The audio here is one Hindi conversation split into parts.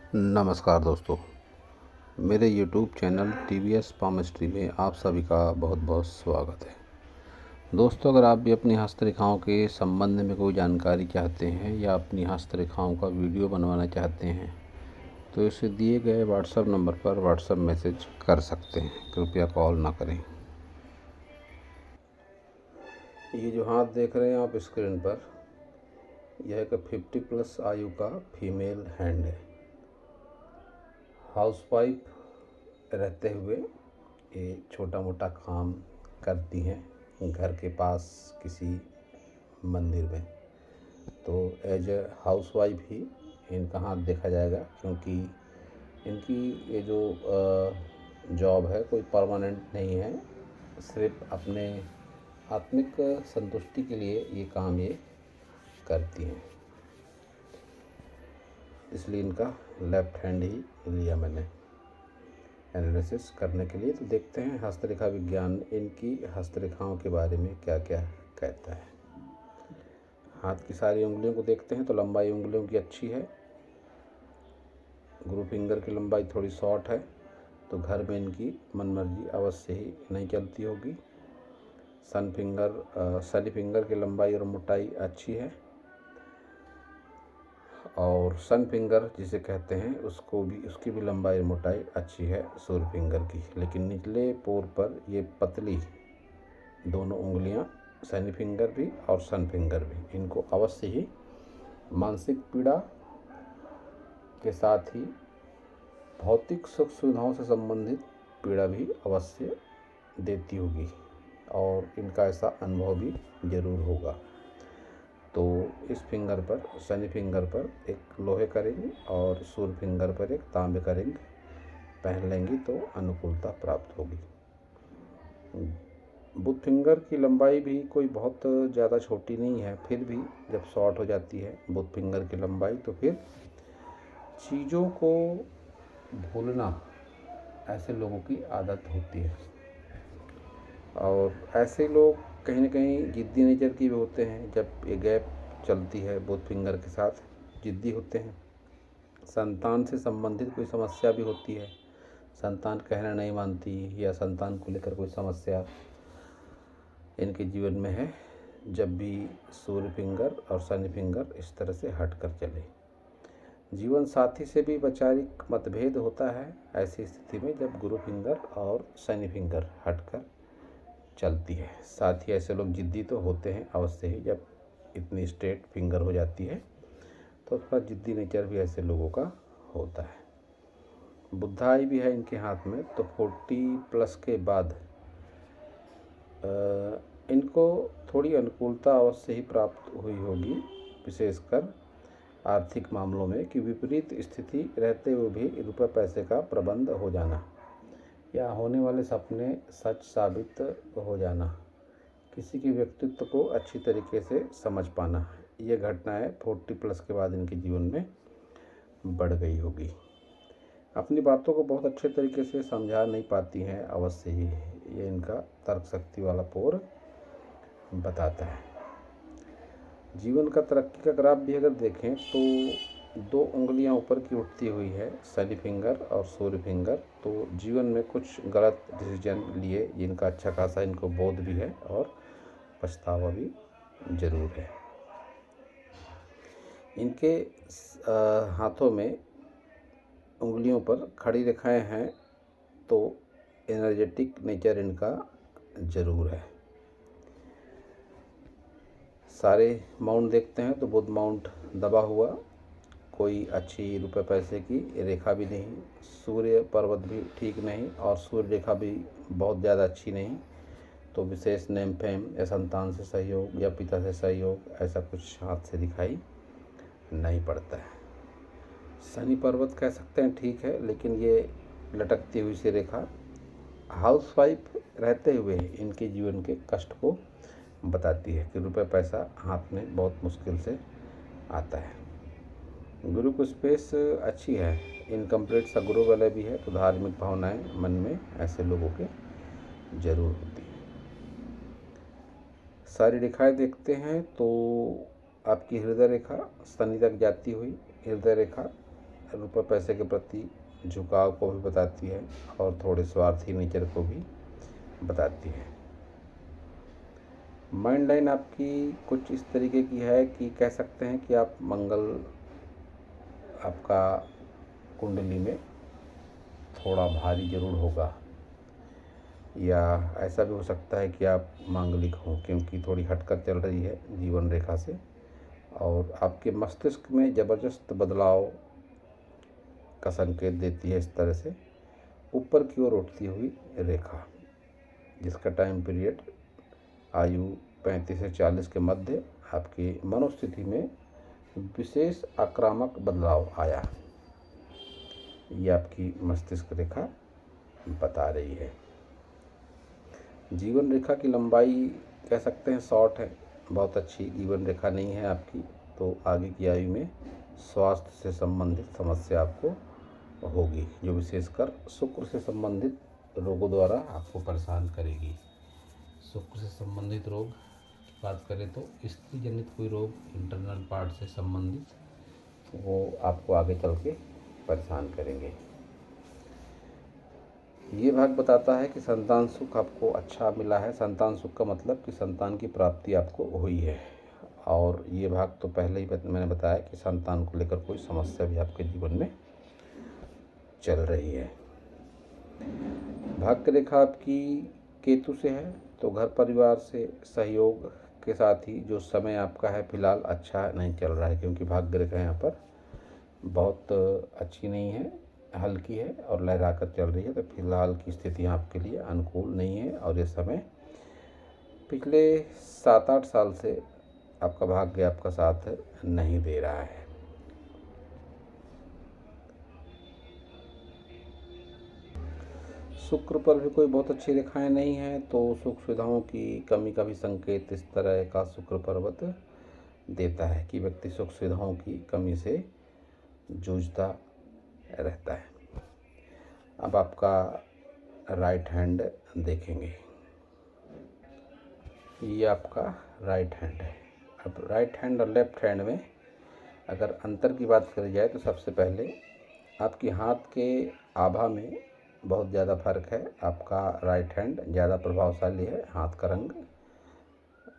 नमस्कार दोस्तों, मेरे YouTube चैनल TVS पामिस्ट्री में आप सभी का बहुत बहुत स्वागत है। दोस्तों, अगर आप भी अपनी हस्तरेखाओं के संबंध में कोई जानकारी चाहते हैं या अपनी हस्तरेखाओं का वीडियो बनवाना चाहते हैं तो इसे दिए गए WhatsApp नंबर पर WhatsApp मैसेज कर सकते हैं। कृपया कॉल ना करें। ये जो हाथ देख रहे हैं आप स्क्रीन पर, यह एक 50+ आयु का फीमेल हैंड है। हाउसवाइफ रहते हुए ये छोटा मोटा काम करती हैं घर के पास किसी मंदिर में, तो एज ए हाउसवाइफ ही इनका हाथ देखा जाएगा, क्योंकि इनकी ये जो जॉब है कोई परमानेंट नहीं है। सिर्फ अपने आत्मिक संतुष्टि के लिए ये काम ये करती हैं, इसलिए इनका लेफ्ट हैंड ही लिया मैंने एनालिसिस करने के लिए। तो देखते हैं हस्तरेखा विज्ञान इनकी हस्तरेखाओं के बारे में क्या क्या कहता है। हाथ की सारी उंगलियों को देखते हैं तो लंबाई उंगलियों की अच्छी है। गुरु फिंगर की लंबाई थोड़ी शॉर्ट है, तो घर में इनकी मनमर्जी अवश्य ही नहीं चलती होगी। शनि फिंगर की लंबाई और मोटाई अच्छी है, और सन फिंगर जिसे कहते हैं उसकी भी लंबाई और मोटाई अच्छी है सूर्य फिंगर की। लेकिन निचले पोर पर ये पतली दोनों उंगलियां, शनि फिंगर भी और सन फिंगर भी, इनको अवश्य ही मानसिक पीड़ा के साथ ही भौतिक सुख सुविधाओं से संबंधित पीड़ा भी अवश्य देती होगी, और इनका ऐसा अनुभव भी जरूर होगा। तो इस फिंगर पर, शनि फिंगर पर एक लोहे का रिंग और सूर्य फिंगर पर एक तांबे का रिंग पहन लेंगी तो अनुकूलता प्राप्त होगी। बुध फिंगर की लंबाई भी कोई बहुत ज़्यादा छोटी नहीं है, फिर भी जब शॉर्ट हो जाती है बुध फिंगर की लंबाई तो फिर चीज़ों को भूलना ऐसे लोगों की आदत होती है, और ऐसे लोग कहीं ना कहीं जिद्दी नेचर की भी होते हैं। जब ये गैप चलती है बुध फिंगर के साथ, जिद्दी होते हैं। संतान से संबंधित कोई समस्या भी होती है, संतान कहना नहीं मानती या संतान को लेकर कोई समस्या इनके जीवन में है, जब भी सूर्य फिंगर और शनि फिंगर इस तरह से हट कर चले। जीवन साथी से भी वैचारिक मतभेद होता है ऐसी स्थिति में, जब गुरु फिंगर और शनि फिंगर हटकर चलती है। साथ ही ऐसे लोग जिद्दी तो होते हैं अवश्य ही, जब इतनी स्ट्रेट फिंगर हो जाती है तो थोड़ा जिद्दी नेचर भी ऐसे लोगों का होता है। बुधाई भी है इनके हाथ में, तो 40+ के बाद इनको थोड़ी अनुकूलता अवश्य ही प्राप्त हुई होगी, विशेषकर आर्थिक मामलों में, कि विपरीत स्थिति रहते हुए भी रुपये पैसे का प्रबंध हो जाना या होने वाले सपने सच साबित हो जाना, किसी के व्यक्तित्व को अच्छी तरीके से समझ पाना, ये घटनाएं 40+ के बाद इनके जीवन में बढ़ गई होगी। अपनी बातों को बहुत अच्छे तरीके से समझा नहीं पाती हैं अवश्य ही, ये इनका तर्क शक्ति वाला पोर बताता है। जीवन का तरक्की का ग्राफ भी अगर देखें तो 2 उंगलियां ऊपर की उठती हुई है, शनि फिंगर और सूर्य फिंगर। तो जीवन में कुछ गलत डिसीजन लिए जिनका अच्छा खासा इनको बोध भी है और पछतावा भी जरूर है। इनके हाथों में उंगलियों पर खड़ी रेखाएं हैं, तो एनर्जेटिक नेचर इनका जरूर है। सारे माउंट देखते हैं तो बुध माउंट दबा हुआ, कोई अच्छी रुपए पैसे की रेखा भी नहीं, सूर्य पर्वत भी ठीक नहीं, और सूर्य रेखा भी बहुत ज़्यादा अच्छी नहीं। तो विशेष नेम फेम या संतान से सहयोग या पिता से सहयोग ऐसा कुछ हाथ से दिखाई नहीं पड़ता है। शनि पर्वत कह सकते हैं ठीक है, लेकिन ये लटकती हुई सी रेखा हाउसवाइफ रहते हुए इनके जीवन के कष्ट को बताती है कि रुपए पैसा हाथ में बहुत मुश्किल से आता है। गुरु को स्पेस अच्छी है, इनकम्प्लीट सा गुरु वाला भी है, तो धार्मिक भावनाएं मन में ऐसे लोगों के जरूर होती है। सारी रेखाएं देखते हैं तो आपकी हृदय रेखा शनि तक जाती हुई हृदय रेखा रुपये पैसे के प्रति झुकाव को भी बताती है और थोड़े स्वार्थी नेचर को भी बताती है। माइंड लाइन आपकी कुछ इस तरीके की है कि कह सकते हैं कि आप मंगल आपका कुंडली में थोड़ा भारी ज़रूर होगा, या ऐसा भी हो सकता है कि आप मांगलिक हों, क्योंकि थोड़ी हटकर चल रही है जीवन रेखा से और आपके मस्तिष्क में ज़बरदस्त बदलाव का संकेत देती है। इस तरह से ऊपर की ओर उठती हुई रेखा, जिसका टाइम पीरियड आयु 35 से 40 के मध्य आपकी मनोस्थिति में विशेष आक्रामक बदलाव आया, ये आपकी मस्तिष्क रेखा बता रही है। जीवन रेखा की लंबाई कह सकते हैं शॉर्ट है, बहुत अच्छी जीवन रेखा नहीं है आपकी, तो आगे की आयु में स्वास्थ्य से संबंधित समस्या आपको होगी, जो विशेषकर शुक्र से संबंधित रोगों द्वारा आपको परेशान करेगी। शुक्र से संबंधित रोग की बात करें तो स्त्री जनित कोई रोग, इंटरनल पार्ट से संबंधित, वो आपको आगे चल के परेशान करेंगे। ये भाग बताता है कि संतान सुख आपको अच्छा मिला है। संतान सुख का मतलब कि संतान की प्राप्ति आपको हुई है। और ये भाग तो पहले ही मैंने बताया कि संतान को लेकर कोई समस्या भी आपके जीवन में चल रही है। भाग्य रेखा आपकी केतु से है, तो घर परिवार से सहयोग के साथ ही जो समय आपका है फिलहाल अच्छा नहीं चल रहा है, क्योंकि भाग्य रेखा यहाँ पर बहुत अच्छी नहीं है, हल्की है और लहरा कर चल रही है। तो फिलहाल की स्थितियाँ आपके लिए अनुकूल नहीं है और ये समय पिछले 7-8 साल से आपका भाग्य आपका साथ नहीं दे रहा है। शुक्र पर भी कोई बहुत अच्छी रेखाएं नहीं हैं, तो सुख सुविधाओं की कमी का भी संकेत इस तरह का शुक्र पर्वत देता है कि व्यक्ति सुख सुविधाओं की कमी से जूझता रहता है। अब आपका राइट हैंड देखेंगे, ये आपका राइट हैंड है। अब राइट हैंड और लेफ्ट हैंड में अगर अंतर की बात करी जाए तो सबसे पहले आपके हाथ के आभा में बहुत ज़्यादा फर्क है। आपका राइट हैंड ज़्यादा प्रभावशाली है हाथ का रंग,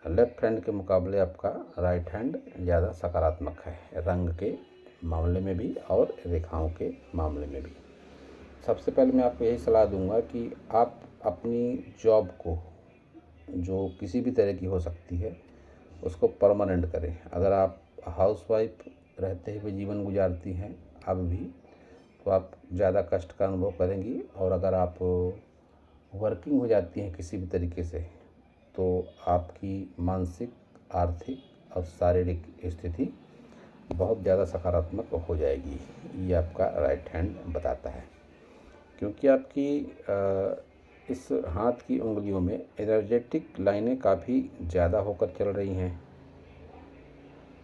लेफ्ट हैंड के मुकाबले आपका राइट हैंड ज़्यादा सकारात्मक है, रंग के मामले में भी और रेखाओं के मामले में भी। सबसे पहले मैं आपको यही सलाह दूंगा कि आप अपनी जॉब को, जो किसी भी तरह की हो सकती है, उसको परमानेंट करें। अगर आप हाउसवाइफ रहते हुए जीवन गुजारती हैं अब भी, तो आप ज़्यादा कष्ट का अनुभव करेंगी, और अगर आप वर्किंग हो जाती हैं किसी भी तरीके से, तो आपकी मानसिक, आर्थिक और शारीरिक स्थिति बहुत ज़्यादा सकारात्मक हो जाएगी। ये आपका राइट हैंड बताता है, क्योंकि आपकी इस हाथ की उंगलियों में एनर्जेटिक लाइनें काफ़ी ज़्यादा होकर चल रही हैं।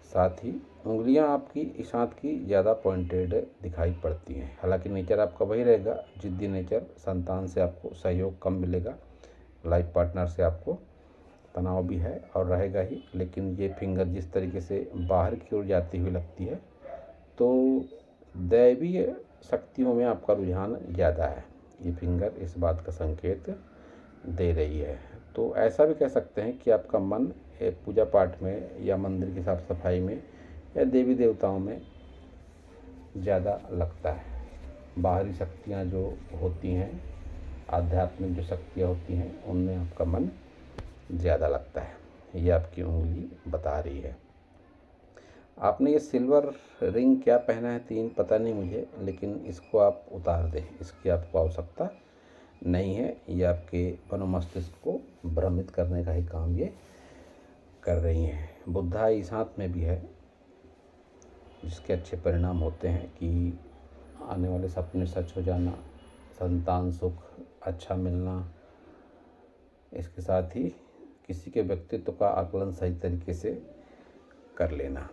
साथ ही उंगलियां आपकी इस हाथ की ज़्यादा पॉइंटेड दिखाई पड़ती हैं। हालांकि नेचर आपका वही रहेगा, जिद्दी नेचर। संतान से आपको सहयोग कम मिलेगा, लाइफ पार्टनर से आपको तनाव भी है और रहेगा ही। लेकिन ये फिंगर जिस तरीके से बाहर की ओर जाती हुई लगती है, तो दैवीय शक्तियों में आपका रुझान ज़्यादा है। ये फिंगर इस बात का संकेत दे रही है। तो ऐसा भी कह सकते हैं कि आपका मन पूजा पाठ में या मंदिर की साफ सफाई में या देवी देवताओं में ज़्यादा लगता है। बाहरी शक्तियाँ जो होती हैं, आध्यात्मिक जो शक्तियाँ होती हैं, उनमें आपका मन ज़्यादा लगता है। ये आपकी उंगली बता रही है। आपने ये सिल्वर रिंग क्या पहना है, 3, पता नहीं मुझे, लेकिन इसको आप उतार दें, इसकी आपको आवश्यकता नहीं है। ये आपके मनोमस्तिष्क को भ्रमित करने का ही काम ये कर रही हैं। बुद्धा इस हाथ में भी है, जिसके अच्छे परिणाम होते हैं कि आने वाले सपने सच हो जाना, संतान सुख अच्छा मिलना, इसके साथ ही किसी के व्यक्तित्व का आकलन सही तरीके से कर लेना।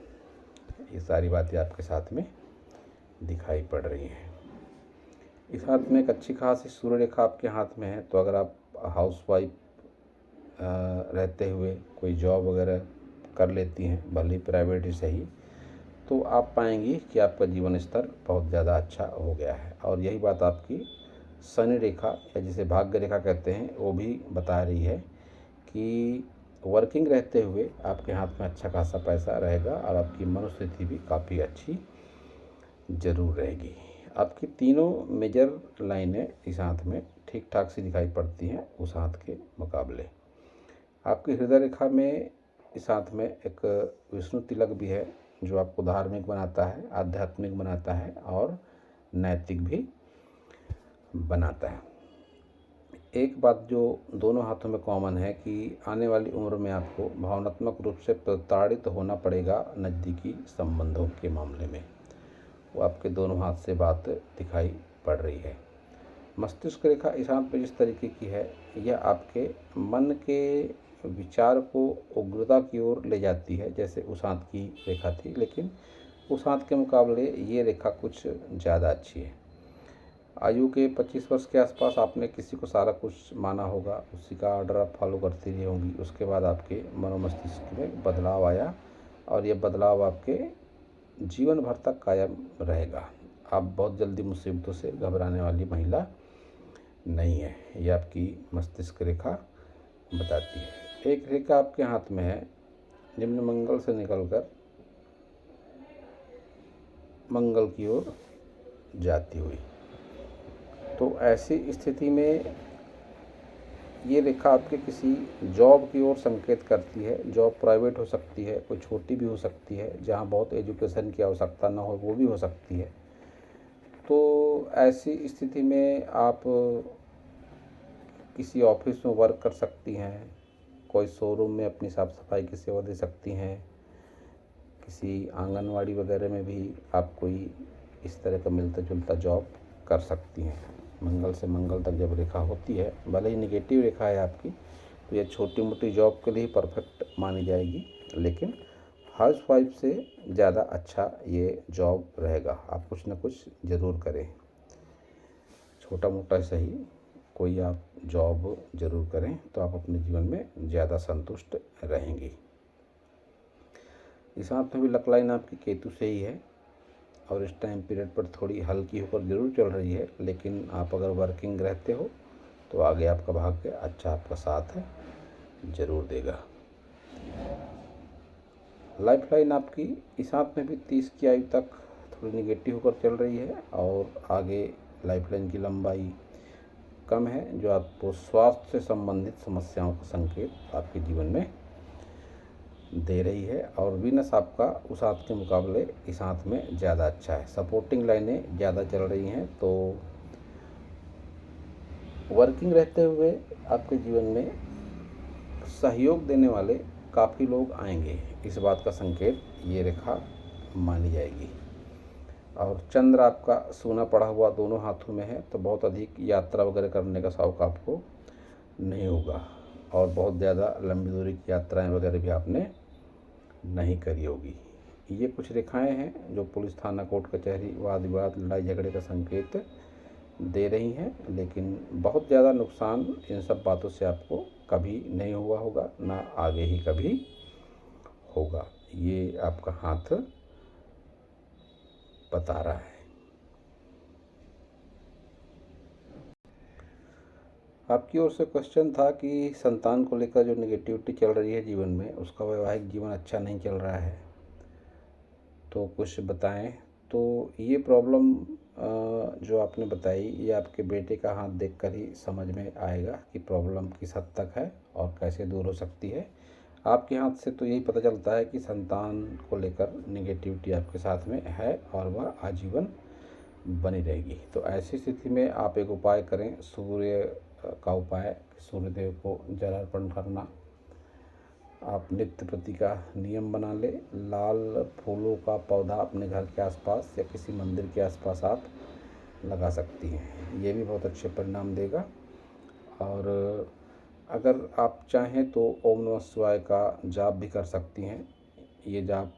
ये सारी बातें आपके साथ में दिखाई पड़ रही हैं। इस हाथ में एक अच्छी खासी सूर्य रेखा आपके हाथ में है, तो अगर आप हाउसवाइफ रहते हुए कोई जॉब वगैरह कर लेती हैं, भले ही प्राइवेट ही सही, तो आप पाएंगी कि आपका जीवन स्तर बहुत ज़्यादा अच्छा हो गया है। और यही बात आपकी शनि रेखा या जिसे भाग्य रेखा कहते हैं वो भी बता रही है कि वर्किंग रहते हुए आपके हाथ में अच्छा खासा पैसा रहेगा और आपकी मनोस्थिति भी काफ़ी अच्छी ज़रूर रहेगी। आपकी तीनों मेजर लाइनें इस हाथ में ठीक ठाक सी दिखाई पड़ती हैं उस हाथ के मुकाबले। आपकी हृदय रेखा में इस हाथ में एक विष्णु तिलक भी है जो आपको धार्मिक बनाता है, आध्यात्मिक बनाता है और नैतिक भी बनाता है। एक बात जो दोनों हाथों में कॉमन है कि आने वाली उम्र में आपको भावनात्मक रूप से प्रताड़ित होना पड़ेगा नज़दीकी संबंधों के मामले में। वो आपके दोनों हाथ से बात दिखाई पड़ रही है। मस्तिष्क रेखा इस हाथ पे जिस तरीके की है यह आपके मन के विचार को उग्रता की ओर ले जाती है जैसे उस हाथ की रेखा थी, लेकिन उस हाथ के मुकाबले ये रेखा कुछ ज़्यादा अच्छी है। आयु के 25 वर्ष के आसपास आपने किसी को सारा कुछ माना होगा, उसी का ऑर्डर आप फॉलो करती रही होंगी। उसके बाद आपके मनोमस्तिष्क में बदलाव आया और ये बदलाव आपके जीवन भर तक कायम रहेगा। आप बहुत जल्दी मुसीबतों से घबराने वाली महिला नहीं है, ये आपकी मस्तिष्क रेखा बताती है। एक रेखा आपके हाथ में है निम्न मंगल से निकलकर मंगल की ओर जाती हुई। तो ऐसी स्थिति में ये रेखा आपके किसी जॉब की ओर संकेत करती है। जॉब प्राइवेट हो सकती है, कोई छोटी भी हो सकती है, जहाँ बहुत एजुकेशन की आवश्यकता ना हो वो भी हो सकती है। तो ऐसी स्थिति में आप किसी ऑफिस में वर्क कर सकती हैं, कोई शोरूम में अपनी साफ़ सफाई की सेवा दे सकती हैं, किसी आंगनवाड़ी वगैरह में भी आप कोई इस तरह का मिलता जुलता जॉब कर सकती हैं। मंगल से मंगल तक जब रेखा होती है, भले ही निगेटिव रेखा है आपकी, तो ये छोटी मोटी जॉब के लिए परफेक्ट मानी जाएगी, लेकिन हाउस वाइफ से ज़्यादा अच्छा ये जॉब रहेगा। आप कुछ ना कुछ ज़रूर करें, छोटा मोटा सही कोई आप जॉब ज़रूर करें तो आप अपने जीवन में ज़्यादा संतुष्ट रहेंगी। इस हाथ में भी लक लाइन आपकी केतु से ही है और इस टाइम पीरियड पर थोड़ी हल्की होकर ज़रूर चल रही है, लेकिन आप अगर वर्किंग रहते हो तो आगे आपका भाग्य अच्छा आपका साथ है ज़रूर देगा। लाइफ लाइन आपकी इस हाथ में भी 30 की आयु तक थोड़ी निगेटिव होकर चल रही है और आगे लाइफ लाइन की लंबाई कम है, जो आपको स्वास्थ्य से संबंधित समस्याओं का संकेत आपके जीवन में दे रही है। और वीनस आपका उस हाथ के मुकाबले इस हाथ में ज़्यादा अच्छा है। सपोर्टिंग लाइनें ज़्यादा चल रही हैं, तो वर्किंग रहते हुए आपके जीवन में सहयोग देने वाले काफ़ी लोग आएंगे, इस बात का संकेत ये रेखा मानी जाएगी। और चंद्र आपका सोना पड़ा हुआ दोनों हाथों में है, तो बहुत अधिक यात्रा वगैरह करने का शौक़ आपको नहीं होगा और बहुत ज़्यादा लंबी दूरी की यात्राएं वगैरह भी आपने नहीं करी होगी। ये कुछ रेखाएं हैं जो पुलिस थाना कोर्ट कचहरी वाद विवाद लड़ाई झगड़े का संकेत दे रही हैं, लेकिन बहुत ज़्यादा नुकसान इन सब बातों से आपको कभी नहीं हुआ होगा, ना आगे ही कभी होगा, ये आपका हाथ बता रहा है। आपकी ओर से क्वेश्चन था कि संतान को लेकर जो नेगेटिविटी चल रही है जीवन में, उसका वैवाहिक जीवन अच्छा नहीं चल रहा है, तो कुछ बताएं। तो ये प्रॉब्लम जो आपने बताई ये आपके बेटे का हाथ देखकर ही समझ में आएगा कि प्रॉब्लम किस हद तक है और कैसे दूर हो सकती है। आपके हाथ से तो यही पता चलता है कि संतान को लेकर नेगेटिविटी आपके साथ में है और वह आजीवन बनी रहेगी। तो ऐसी स्थिति में आप एक उपाय करें, सूर्य का उपाय, सूर्यदेव को जल अर्पण करना। आप नित्य प्रति का नियम बना ले, लाल फूलों का पौधा अपने घर के आसपास या किसी मंदिर के आसपास आप लगा सकती हैं, ये भी बहुत अच्छे परिणाम देगा। और अगर आप चाहें तो ओम नमः शिवाय का जाप भी कर सकती हैं। ये जाप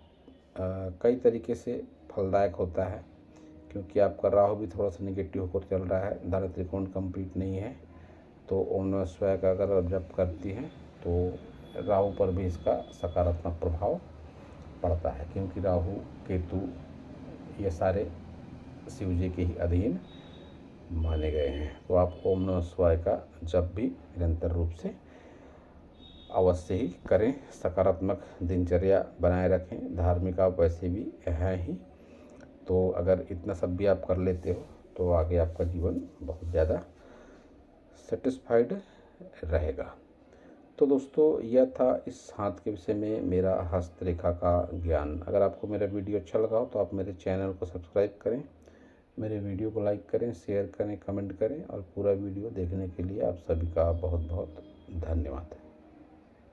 कई तरीके से फलदायक होता है, क्योंकि आपका राहु भी थोड़ा सा निगेटिव होकर चल रहा है, धन त्रिकोण कंप्लीट नहीं है, तो ओम नमः शिवाय का अगर आप जप करती हैं तो राहु पर भी इसका सकारात्मक प्रभाव पड़ता है, क्योंकि राहु केतु, ये सारे शिव जी के ही अधीन माने गए हैं। तो आप ओम नमः शिवाय का जप भी निरंतर रूप से अवश्य ही करें। सकारात्मक दिनचर्या बनाए रखें। धार्मिक आप वैसे भी हैं ही, तो अगर इतना सब भी आप कर लेते हो तो आगे आपका जीवन बहुत ज़्यादा सेटिस्फाइड रहेगा। तो दोस्तों, यह था इस हाथ के विषय में मेरा हस्तरेखा का ज्ञान। अगर आपको मेरा वीडियो अच्छा लगा हो तो आप मेरे चैनल को सब्सक्राइब करें, मेरे वीडियो को लाइक करें, शेयर करें, कमेंट करें, और पूरा वीडियो देखने के लिए आप सभी का बहुत बहुत धन्यवाद।